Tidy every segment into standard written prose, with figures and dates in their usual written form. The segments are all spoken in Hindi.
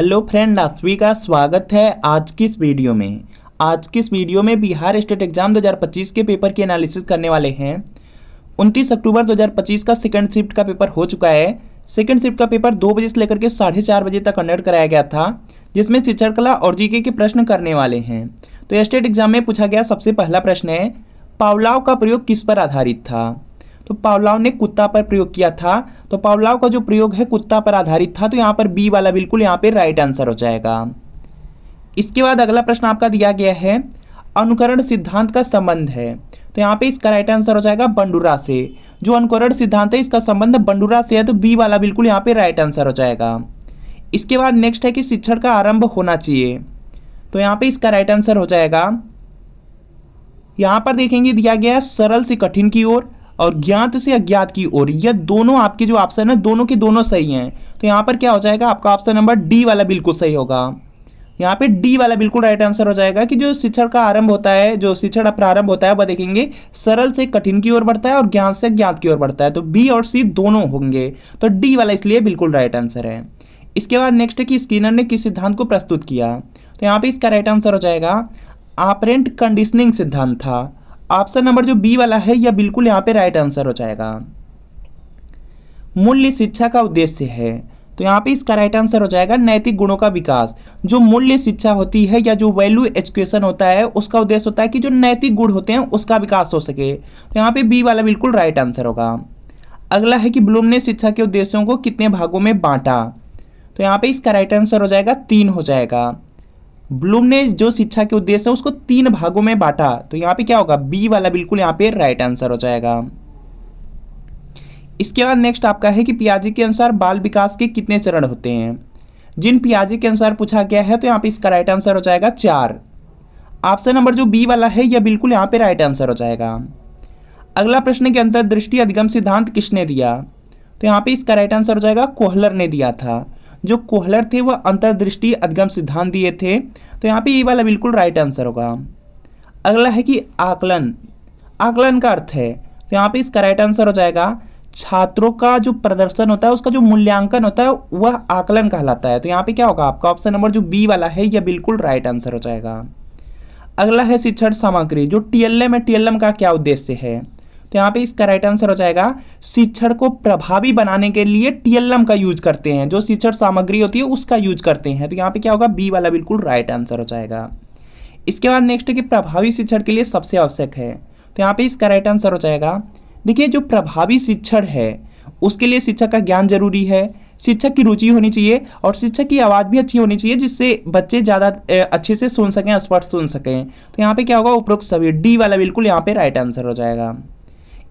हेलो फ्रेंड, आप सभी का स्वागत है आज की इस वीडियो में। आज की इस वीडियो में बिहार स्टेट एग्जाम 2025 के पेपर की एनालिसिस करने वाले हैं। 29 अक्टूबर 2025 का सेकंड शिफ्ट का पेपर हो चुका है। सेकंड शिफ्ट का पेपर 2 बजे से लेकर के 4:30 बजे तक कंडक्ट कराया गया था, जिसमें शिक्षण कला और जीके के प्रश्न करने वाले हैं। तो स्टेट एग्जाम में पूछा गया सबसे पहला प्रश्न है, पावलाव का प्रयोग किस पर आधारित था। तो पावलाव ने कुत्ता पर प्रयोग किया था। तो पावलाव का जो प्रयोग है कुत्ता पर आधारित था, तो यहाँ पर बी वाला बिल्कुल यहाँ पे राइट आंसर हो जाएगा। इसके बाद अगला प्रश्न आपका दिया गया है, अनुकरण सिद्धांत का संबंध है। तो यहाँ पे इसका राइट आंसर हो जाएगा बंडूरा से। जो अनुकरण सिद्धांत है इसका संबंध बंडूरा से है, तो बी वाला बिल्कुल यहाँ पे राइट आंसर हो जाएगा। इसके बाद नेक्स्ट है कि शिक्षण का आरंभ होना चाहिए। तो यहाँ पे इसका राइट आंसर हो जाएगा, यहाँ पर देखेंगे दिया गया है सरल से कठिन की ओर और ज्ञात से अज्ञात की ओर। यह दोनों आपके जो ऑप्शन है दोनों के दोनों सही हैं। तो यहाँ पर क्या हो जाएगा, आपका ऑप्शन नंबर डी वाला बिल्कुल सही होगा। यहाँ पे डी वाला बिल्कुल राइट आंसर हो जाएगा कि जो शिक्षण का आरंभ होता है, जो शिक्षण प्रारंभ होता है वह देखेंगे सरल से कठिन की ओर बढ़ता है और ज्ञान से अज्ञात की ओर बढ़ता है। तो बी और सी दोनों होंगे, तो डी वाला इसलिए बिल्कुल राइट आंसर है। इसके बाद नेक्स्ट है कि स्किनर ने किस सिद्धांत को प्रस्तुत किया। तो यहाँ पे इसका राइट आंसर हो जाएगा ऑपरेंट कंडीशनिंग सिद्धांत था। ऑप्शन नंबर जो बी वाला है यह बिल्कुल यहाँ पे राइट आंसर हो जाएगा। मूल्य शिक्षा का उद्देश्य है। तो यहाँ पे इसका राइट आंसर हो जाएगा नैतिक गुणों का विकास। जो मूल्य शिक्षा होती है या जो वैल्यू एजुकेशन होता है उसका उद्देश्य होता है कि जो नैतिक गुण होते हैं उसका विकास हो सके। तो यहाँ पे बी वाला बिल्कुल राइट आंसर होगा। अगला है कि ब्लूम ने शिक्षा के उद्देश्यों को कितने भागों में बांटा। तो यहाँ पे इसका राइट आंसर हो जाएगा 3 हो जाएगा। ब्लूम ने जो शिक्षा के उद्देश्य है उसको 3 भागों में बांटा। तो यहाँ पे क्या होगा, बी वाला बिल्कुल यहाँ पे राइट आंसर हो जाएगा। इसके बाद नेक्स्ट आपका है कि पियाजे के अनुसार बाल विकास के कितने चरण होते हैं। जिन पियाजे के अनुसार पूछा गया है तो यहाँ पे इसका राइट आंसर हो जाएगा 4। ऑप्शन नंबर जो बी वाला है यह बिल्कुल यहाँ पे राइट आंसर हो जाएगा। अगला प्रश्न के अंतर्दृष्टि अधिगम सिद्धांत किसने दिया। तो यहाँ पे इसका राइट आंसर हो जाएगा कोहलर ने दिया था। जो कोहलर थे वह अंतर्दृष्टि अधिगम सिद्धांत दिए थे। तो यहाँ पे ये वाला बिल्कुल राइट आंसर होगा। अगला है कि आकलन, आकलन का अर्थ है। तो यहाँ पे इसका राइट आंसर हो जाएगा छात्रों का जो प्रदर्शन होता है उसका जो मूल्यांकन होता है वह आकलन कहलाता है। तो यहाँ पे क्या होगा, आपका ऑप्शन नंबर जो बी वाला है यह बिल्कुल राइट आंसर हो जाएगा। अगला है शिक्षण सामग्री। जो टीएलएम है, टीएलएम का क्या उद्देश्य है। तो यहाँ पे इसका राइट आंसर हो जाएगा शिक्षण को प्रभावी बनाने के लिए टीएलएम का यूज करते हैं। जो शिक्षण सामग्री होती है उसका यूज करते हैं। तो यहाँ पे क्या होगा, बी वाला बिल्कुल राइट आंसर हो जाएगा। इसके बाद नेक्स्ट है कि प्रभावी शिक्षण के लिए सबसे आवश्यक है। तो यहाँ पे इसका राइट आंसर हो जाएगा, देखिए जो प्रभावी शिक्षण है उसके लिए शिक्षक का ज्ञान जरूरी है, शिक्षक की रुचि होनी चाहिए और शिक्षक की आवाज़ भी अच्छी होनी चाहिए जिससे बच्चे ज़्यादा अच्छे से सुन सकें, स्पष्ट सुन सकें। तो यहाँ पे क्या होगा, उपरोक्त सभी, डी वाला बिल्कुल यहाँ पे राइट आंसर हो जाएगा।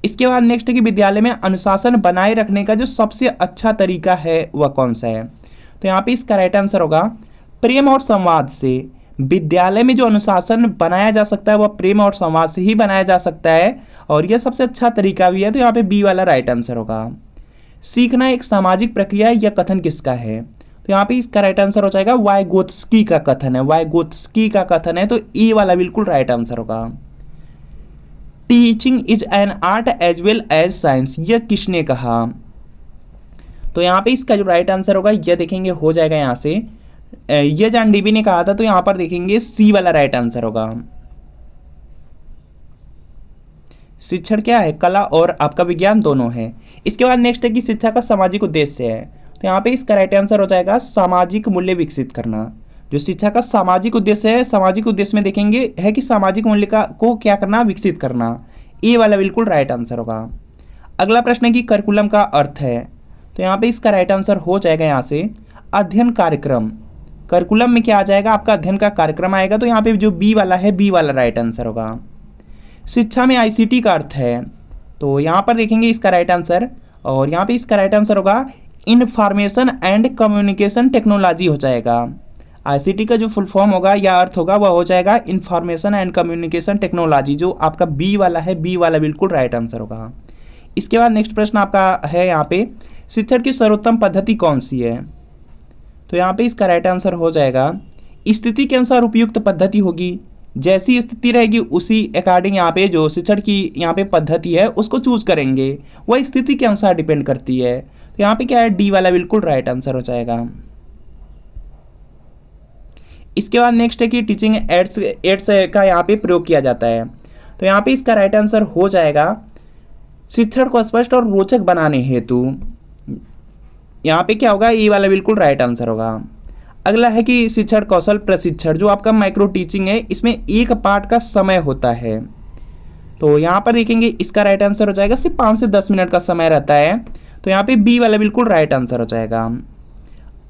इसके बाद नेक्स्ट है कि विद्यालय में अनुशासन बनाए रखने का जो सबसे अच्छा तरीका है वह कौन सा है। तो यहाँ पे इसका राइट आंसर होगा प्रेम और संवाद से। विद्यालय में जो अनुशासन बनाया जा सकता है वह प्रेम और संवाद से ही बनाया जा सकता है और यह सबसे अच्छा तरीका भी है। तो यहाँ पे बी वाला राइट आंसर होगा। सीखना एक सामाजिक प्रक्रिया है, यह कथन किसका है। तो यहाँ पे इसका राइट आंसर हो जाएगा वाइगोत्स्की का कथन है, वाइगोत्स्की का कथन है। तो ए वाला बिल्कुल राइट आंसर होगा। Teaching is an art as well as science, यह किसने कहा। तो यहाँ पे इसका जो राइट आंसर होगा यह देखेंगे हो जाएगा यहाँ से, यह जॉन डीवी ने कहा था। तो यहाँ पर देखेंगे सी वाला राइट आंसर होगा। शिक्षण क्या है, कला और आपका विज्ञान दोनों है। इसके बाद नेक्स्ट है कि शिक्षा का सामाजिक उद्देश्य है। तो यहाँ पे इसका राइट आंसर हो जाएगा सामाजिक मूल्य विकसित करना। जो शिक्षा का सामाजिक उद्देश्य है, सामाजिक उद्देश्य में देखेंगे है कि सामाजिक मूल्य को क्या करना, विकसित करना। ए वाला बिल्कुल राइट आंसर होगा। अगला प्रश्न है कि करिकुलम का अर्थ है। तो यहाँ पे इसका राइट आंसर हो जाएगा यहाँ से अध्ययन कार्यक्रम। करिकुलम में क्या आ जाएगा, आपका अध्ययन का कार्यक्रम आएगा। तो यहाँ पे जो बी वाला है, बी वाला राइट आंसर होगा। शिक्षा में आईसीटी का अर्थ है। तो यहाँ पर देखेंगे इसका राइट आंसर और यहाँ पे इसका राइट आंसर होगा इंफॉर्मेशन एंड कम्युनिकेशन टेक्नोलॉजी हो जाएगा। आईसीटी का जो फुल फॉर्म होगा या अर्थ होगा वह हो जाएगा इंफॉर्मेशन एंड कम्युनिकेशन टेक्नोलॉजी। जो आपका बी वाला है, बी वाला बिल्कुल राइट आंसर होगा। इसके बाद नेक्स्ट प्रश्न आपका है यहाँ पे शिक्षण की सर्वोत्तम पद्धति कौन सी है। तो यहाँ पे इसका राइट आंसर हो जाएगा स्थिति के अनुसार उपयुक्त पद्धति होगी। जैसी स्थिति रहेगी उसी अकॉर्डिंग यहाँ पे जो शिक्षण की यहाँ पे पद्धति है उसको चूज करेंगे, वह स्थिति के अनुसार डिपेंड करती है। तो यहाँ पे क्या है, डी वाला बिल्कुल राइट आंसर हो जाएगा। इसके बाद नेक्स्ट है कि टीचिंग एड्स एड्स का यहाँ पे प्रयोग किया जाता है। तो यहाँ पे इसका राइट आंसर हो जाएगा शिक्षण को स्पष्ट और रोचक बनाने हेतु। यहाँ पे क्या होगा, ये वाला बिल्कुल राइट आंसर होगा। अगला है कि शिक्षण कौशल प्रशिक्षण, जो आपका माइक्रो टीचिंग है, इसमें एक पाठ का समय होता है। तो यहाँ पर देखेंगे इसका राइट आंसर हो जाएगा सिर्फ 5 से 10 मिनट का समय रहता है। तो यहाँ पे बी वाला बिल्कुल राइट आंसर हो जाएगा।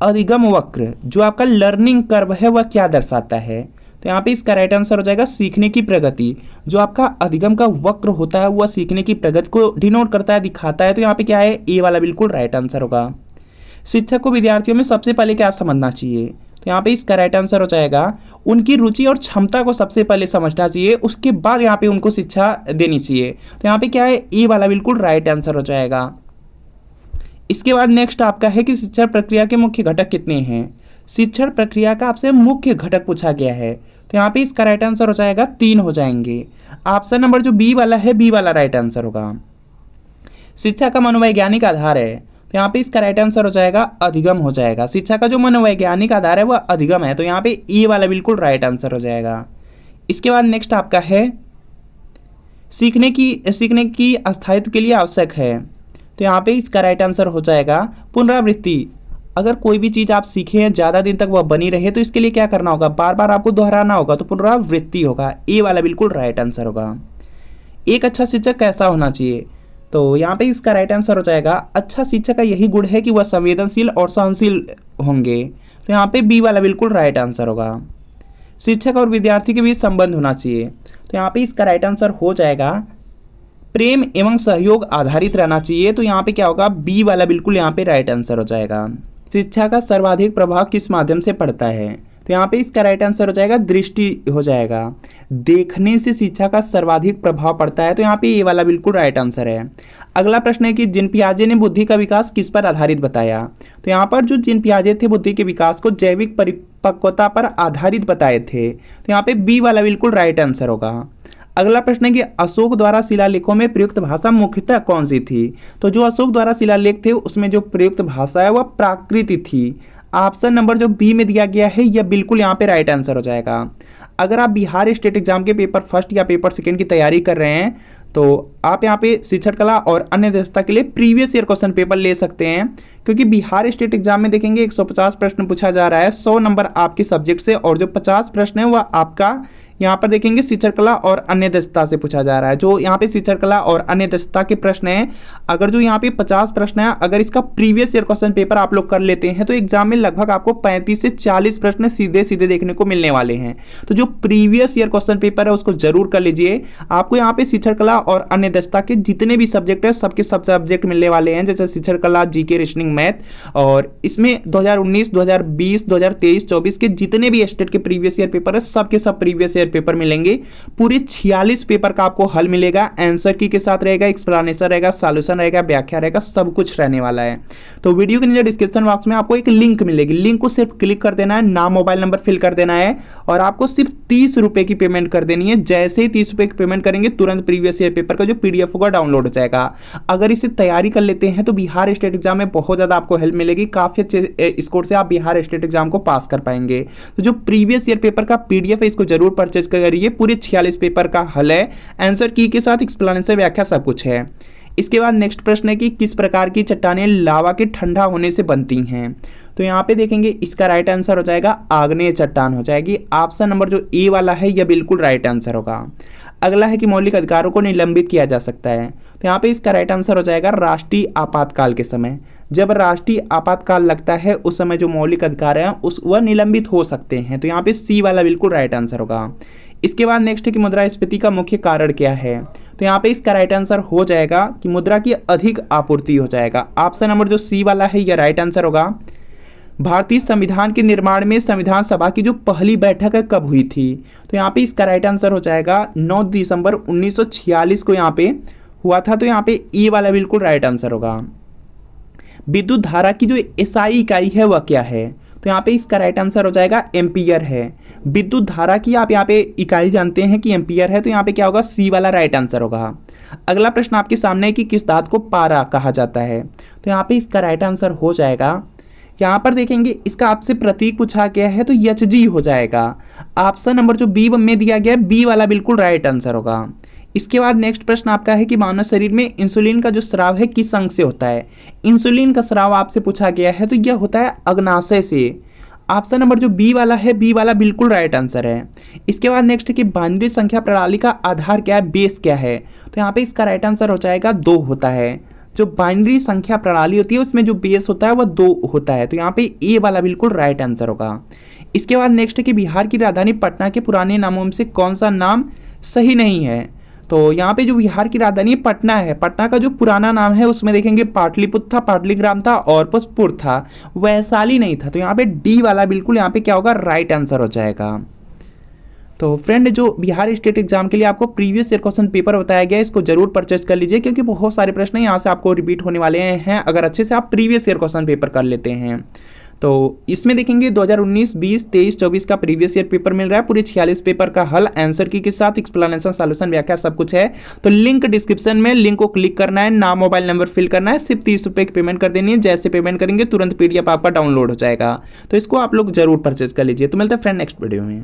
अधिगम वक्र, जो आपका लर्निंग कर्व है, वह क्या दर्शाता है? तो यहाँ पे इसका राइट आंसर हो जाएगा सीखने की प्रगति। जो आपका अधिगम का वक्र होता है वह सीखने की प्रगति को डिनोट करता है, दिखाता है। तो यहाँ पे क्या है, ए वाला बिल्कुल राइट आंसर होगा। शिक्षक को विद्यार्थियों में सबसे पहले क्या समझना चाहिए? तो यहाँ पे इसका राइट आंसर हो जाएगा उनकी रुचि और क्षमता को सबसे पहले समझना चाहिए, उसके बाद यहाँ पे उनको शिक्षा देनी चाहिए। तो यहाँ पे क्या है, ए वाला बिल्कुल राइट आंसर हो जाएगा। इसके बाद नेक्स्ट आपका है कि शिक्षण प्रक्रिया के मुख्य घटक कितने हैं? शिक्षण प्रक्रिया का आपसे मुख्य घटक पूछा गया है। तो यहाँ पे इसका राइट आंसर हो जाएगा 3 हो जाएंगे। ऑप्शन नंबर जो बी वाला है, बी वाला राइट आंसर होगा। शिक्षा का मनोवैज्ञानिक आधार है, तो यहाँ पे इसका राइट आंसर हो जाएगा अधिगम हो जाएगा। शिक्षा का जो मनोवैज्ञानिक आधार है वह अधिगम है। तो यहाँ पे ए वाला बिल्कुल राइट आंसर हो जाएगा। इसके बाद नेक्स्ट आपका है सीखने की स्थायित्व के लिए आवश्यक है। तो यहाँ पे इसका राइट आंसर हो जाएगा पुनरावृत्ति। अगर कोई भी चीज़ आप सीखे हैं, ज़्यादा दिन तक वह बनी रहे, तो इसके लिए क्या करना होगा, बार बार आपको दोहराना होगा। तो पुनरावृत्ति होगा, ए वाला बिल्कुल राइट आंसर होगा। एक अच्छा शिक्षक कैसा होना चाहिए? तो यहाँ पे इसका राइट आंसर हो जाएगा अच्छा शिक्षक का यही गुण है कि वह संवेदनशील और सहनशील होंगे। तो यहाँ पे बी वाला बिल्कुल राइट आंसर होगा। शिक्षक और विद्यार्थी के बीच संबंध होना चाहिए। तो यहाँ पे इसका राइट आंसर हो जाएगा प्रेम एवं सहयोग आधारित रहना चाहिए। तो यहाँ पे क्या होगा, बी वाला बिल्कुल यहाँ पे राइट आंसर हो जाएगा। शिक्षा का सर्वाधिक प्रभाव किस माध्यम से पड़ता है? तो यहाँ पे इसका राइट आंसर हो जाएगा दृष्टि हो जाएगा। देखने से शिक्षा का सर्वाधिक प्रभाव पड़ता है। तो यहाँ पे ये वाला बिल्कुल राइट आंसर है। अगला प्रश्न है कि जीन पियाजे ने बुद्धि का विकास किस पर आधारित बताया? तो यहाँ पर जो जीन पियाजे थे बुद्धि के विकास को जैविक परिपक्वता पर आधारित बताए थे। तो यहाँ पे बी वाला बिल्कुल राइट आंसर होगा। अगला प्रश्न है कि अशोक द्वारा शिलालेखों में प्रयुक्त भाषा मुख्यतः कौन सी थी? तो जो अशोक द्वारा शिलालेख थे उसमें जो प्रयुक्त भाषा है वह प्राकृत थी। ऑप्शन नंबर जो बी में दिया गया है यह बिल्कुल यहाँ पे राइट आंसर हो जाएगा। अगर आप बिहार स्टेट एग्जाम के पेपर फर्स्ट या पेपर सेकंड की तैयारी कर रहे हैं तो आप यहाँ पे शिक्षण कला और अन्य दक्षता के लिए प्रीवियस ईयर क्वेश्चन पेपर ले सकते हैं, क्योंकि बिहार स्टेट एग्जाम में देखेंगे 150 प्रश्न पूछा जा रहा है, 100 नंबर आपके सब्जेक्ट से, और जो 50 प्रश्न है वह आपका यहाँ पर देखेंगे शिक्षण कला और अन्य दक्षता से पूछा जा रहा है। जो यहाँ पे शिक्षण कला और अन्य दक्षता के प्रश्न हैं, अगर जो यहाँ पे 50 प्रश्न है, अगर इसका प्रीवियस ईयर क्वेश्चन पेपर आप लोग कर लेते हैं तो एग्जाम में लगभग आपको 35 से 40 प्रश्न सीधे सीधे देखने को मिलने वाले हैं। तो जो प्रीवियस ईयर क्वेश्चन पेपर है उसको जरूर कर लीजिए। आपको यहाँ पे शिक्षण कला और अन्य दक्षता के जितने भी सब्जेक्ट है सबके सब सब्जेक्ट मिलने वाले हैं, जैसे शिक्षण कला, जीके, रीजनिंग, मैथ, और इसमें 2019, 2020, 2023, 24 के जितने भी स्टेट के प्रीवियस ईयर पेपर है सबके सब प्रीवियस ईयर पेपर मिलेंगे। पूरे 46 पेपर का आपको हल मिलेगा, आंसर की के साथ रहेगा, एक्सप्लेनेशन रहेगा, सॉल्यूशन रहेगा, व्याख्या रहेगा, सब कुछ रहने वाला है। तो वीडियो के नीचे डिस्क्रिप्शन बॉक्स में आपको एक लिंक मिलेगी, लिंक को सिर्फ क्लिक कर देना है, नाम मोबाइल नंबर फिल कर देना है और आपको सिर्फ 30 रुपए की पेमेंट कर देनी है। जैसे ही 30 रुपए की पेमेंट करेंगे तुरंत प्रीवियस ईयर पेपर का जो पीडीएफ होगा डाउनलोड हो जाएगा। अगर इसे तैयारी कर लेते हैं तो बिहार स्टेट एग्जाम में बहुत ज्यादा आपको हेल्प मिलेगी, काफी अच्छे स्कोर से आप बिहार स्टेट एग्जाम को पास कर पाएंगे। तो जो प्रीवियस ईयर पेपर का पीडीएफ है इसको जरूर परचेज करिए, पूरे 46 पेपर का हल है, आंसर की के साथ एक्सप्लेनेशन, व्याख्या, सब कुछ है। इसके बाद नेक्स्ट प्रश्न है कि किस प्रकार की चट्टानें लावा के ठंडा होने से बनती हैं? तो यहाँ पे देखेंगे इसका राइट आंसर हो जाएगा आग्नेय चट्टान हो जाएगी। ऑप्शन नंबर जो ए वाला है यह बिल्कुल राइट आंसर होगा। अगला है कि मौलिक अधिकारों को निलंबित किया जा सकता है। तो यहाँ पे इसका राइट आंसर हो जाएगा राष्ट्रीय आपातकाल के समय। जब राष्ट्रीय आपातकाल लगता है उस समय जो मौलिक अधिकार हैं वह निलंबित हो सकते हैं। तो यहाँ पे सी वाला बिल्कुल राइट आंसर होगा। इसके बाद नेक्स्ट है कि मुद्रास्फीति का मुख्य कारण क्या है? तो यहाँ पे इसका राइट आंसर हो जाएगा कि मुद्रा की अधिक आपूर्ति हो जाएगा। ऑप्शन नंबर जो सी वाला है यह राइट आंसर होगा। भारतीय संविधान के निर्माण में संविधान सभा की जो पहली बैठक है कब हुई थी? तो यहाँ पे इसका राइट आंसर हो जाएगा 9 दिसंबर 1946 को यहाँ पे हुआ था। तो यहाँ पे ई वाला बिल्कुल राइट आंसर होगा। विद्युत धारा की जो एसआई इकाई है वह क्या है? तो यहाँ पे इसका राइट आंसर हो जाएगा एम्पियर है। विद्युत धारा की आप यहाँ पे इकाई जानते हैं कि एम्पियर है, तो यहाँ पे क्या होगा, सी वाला राइट आंसर होगा। अगला प्रश्न आपके सामने है कि किस धातु को पारा कहा जाता है? तो यहाँ पे इसका राइट आंसर हो जाएगा, यहाँ पर देखेंगे इसका आपसे प्रतीक पूछा गया है तो HG हो जाएगा। ऑप्शन नंबर जो बी में दिया गया है बी वाला बिल्कुल राइट आंसर होगा। इसके बाद नेक्स्ट प्रश्न आपका है कि मानव शरीर में इंसुलिन का जो स्राव है किस अंग से होता है। इंसुलिन का स्राव आपसे पूछा गया है तो यह होता है अग्नाशय से। ऑप्शन नंबर जो बी वाला है बी वाला बिल्कुल राइट आंसर है। इसके बाद नेक्स्ट है कि बाइनरी संख्या प्रणाली का आधार क्या है, बेस क्या है, तो यहाँ पे इसका राइट आंसर हो जाएगा 2 होता है। जो बाइनरी संख्या प्रणाली होती है उसमें जो बेस होता है वह 2 होता है, तो यहाँ पे ए वाला बिल्कुल राइट आंसर होगा। इसके बाद नेक्स्ट है कि बिहार की राजधानी पटना के पुराने नामों में से कौन सा नाम सही नहीं है। तो यहाँ पे जो बिहार की राजधानी पटना है, पटना का जो पुराना नाम है उसमें देखेंगे पाटलिपुत्र था, पाटलिग्राम था और पुर था, वैशाली नहीं था। तो यहाँ पे डी वाला बिल्कुल यहाँ पे क्या होगा, राइट आंसर हो जाएगा। तो फ्रेंड जो बिहार स्टेट एग्जाम के लिए आपको प्रीवियस ईयर क्वेश्चन पेपर बताया गया है इसको जरूर परचेज कर लीजिए, क्योंकि बहुत सारे प्रश्न यहाँ से आपको रिपीट होने वाले हैं अगर अच्छे से आप प्रीवियस ईयर क्वेश्चन पेपर कर लेते हैं। तो इसमें देखेंगे 2019, 20, 23, 24 का प्रीवियस ईयर पेपर मिल रहा है, पूरे 46 पेपर का हल आंसर की के साथ एक्सप्लेनेशन, सॉल्यूशन, व्याख्या सब कुछ है। तो लिंक डिस्क्रिप्शन में, लिंक को क्लिक करना है, नाम मोबाइल नंबर फिल करना है, सिर्फ 30 रुपये की पेमेंट कर देनी है। जैसे पेमेंट करेंगे तुरंत PDF आपका डाउनलोड हो जाएगा। तो इसको आप लोग जरूर परचेज कर लीजिए। तो मिलता है फ्रेंड नेक्स्ट वीडियो में।